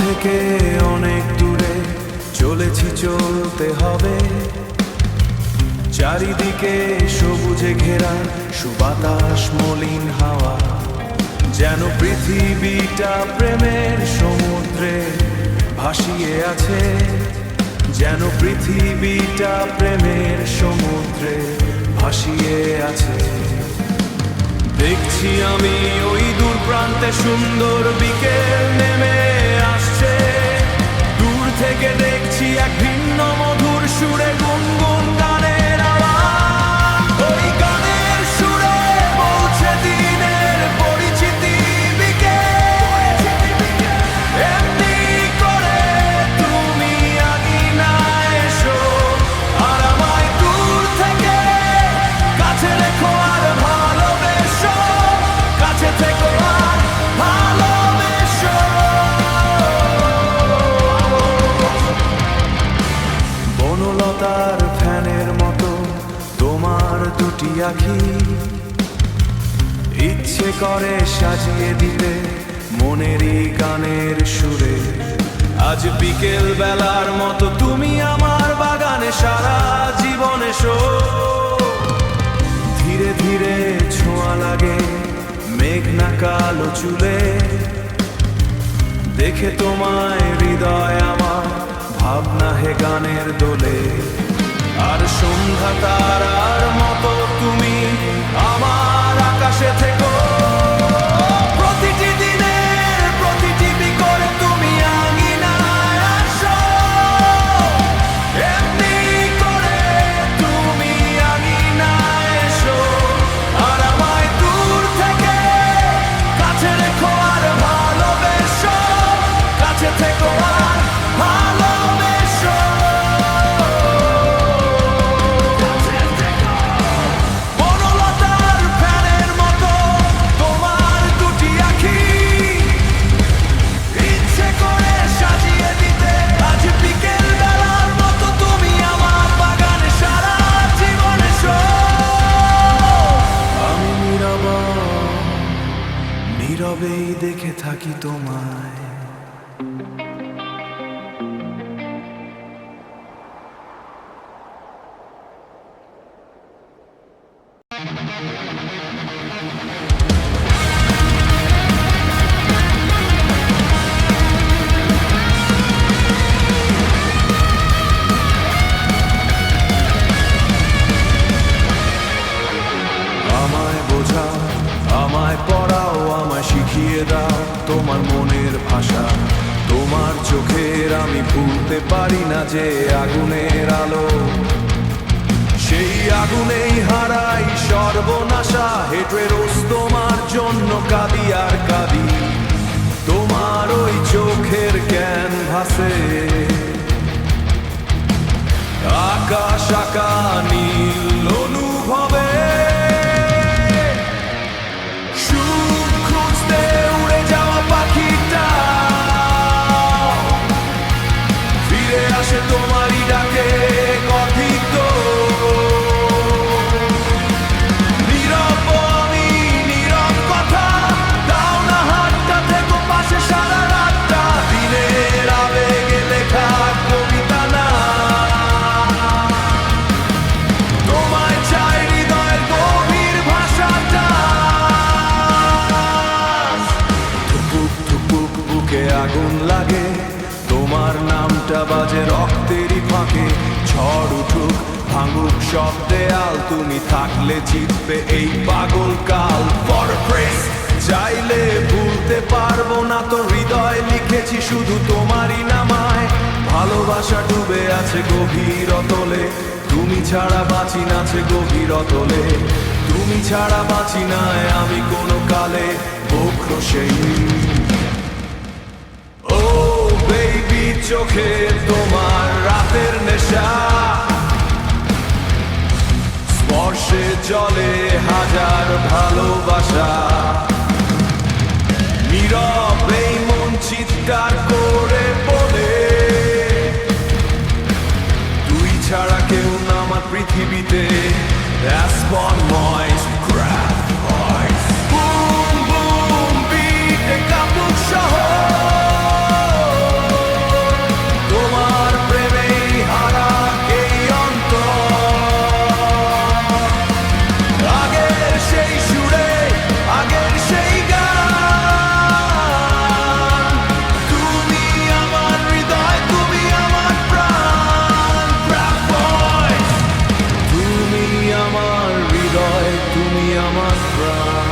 থেকে অনেক দূরে চলেছি, চলতে হবে। চারিদিকে সবুজে ঘেরা সুবাতাস, মলিন হাওয়া, যেন পৃথিবীটা প্রেমের সমুদ্রে ভাসিয়ে আছে। যেন পৃথিবীটা প্রেমের সমুদ্রে ভাসিয়ে আছে। দেখছি আমি ওই দূর প্রান্তে সুন্দর বিকেল নেমে আসছে। দূর থেকে দেখছি এক ভিন্ন মধুর সুরে গুনগুন গানের আওয়াজ। ওই গানের সুরে বলছে দিনের পরিচিতি বিকেল। এমনি করে তুমি আগিনা এসো, আর আমায় দূর থেকে কাছে রেখো আর ভালোবেসো। কাছে থেকো আর ভালোবেসো। বনলতার ফ্যানের মতো তোমার দুটি আঁখি, ইচ্ছে করে সাজিয়ে দিতে মনেরই গানের সুরে। আজ বিকেল বেলার মতো তুমি আমার বাগানে সারা জীবন এসো। ধীরে ধীরে ছোঁয়া লাগে মেঘনা কালো চুলে। দেখে তোমায় হৃদয় আমার ভাবনা হে গানের দোলে। আর সন্ধ্যা তারার মতো তুমি আমার আকাশে থেকো। প্রতিটি দিনের প্রতিটি বিকলে তুমি আঙিনায় আসো। এমনি করে তুমি আঙিনায় এসো, আর আমায় দূর থেকে কাছে রেখো আর ভালোবেসো। কাছে থেকো আর ভালোবেসো। বনলতার ফ্যানের মতো তোমার দুটি আঁখি, ইচ্ছে করে সাজিয়ে দিতে আজ বিকেল বেলার মতো তুমি আমার বাগানে সারা জীবন এসো। আমি নীরবেই দেখে থাকি তোমায়। আমায় বোঝাও, আমায় পড়াও, আমায় শিখিয়ে দাও তোমার মনের ভাষা। তোমার চোখের আমি ভুলতে পারি না যে আগুনের আলো। সেই আগুনেই হারাই সর্বনাশা। হেঁটে রোজ তোমার জন্য কাঁদি আর কাঁদি। তোমার ওই চোখের ক্যানভাসে আকাশ আঁকা নীল অনুভবে। সুখ খুঁজতে উড়ে যাওয়া পাখিটা ফিরে আসে তোমারই ডাকে কথিত। নীরব আমি, নীরব কথা দাও না হাতটা, থেকো পাশে সারা রাতটা। দিনের আবেগে লেখা কবিতা না, তোমায় চাই হৃদয়ের গভীর ভাষাটা। থুপুক থুপুক বুকে আগুন লাগে, তোমার নামটা বাজে রক্তেরই ফাঁকে। ঝড় উঠুক ভাঙুক সব দেয়াল, তুমি থাকলে জিতবে এই পাগল কাল। ফরট্রেস চাইলে ভুলতে পারবো না তো, হৃদয় লিখেছি শুধু তোমারই নামায়। ভালোবাসা ডুবে আছে গভীর অতলে, তুমি ছাড়া বাঁচি নাছে গভীর অতলে। তুমি ছাড়া বাঁচি না আমি কোনো কালে, বক্র সেই। ও বেবি চোখে তোমার রাতের নেশা, স্পর্শে জলে হাজার ভালোবাসা। নীরব এই মন চিৎকার করে বলে, তুই ছাড়া কেউ না আমার পৃথিবীতে। That's one noise, crack voice, boom boom beat, Kapoor শহর। প্রাণ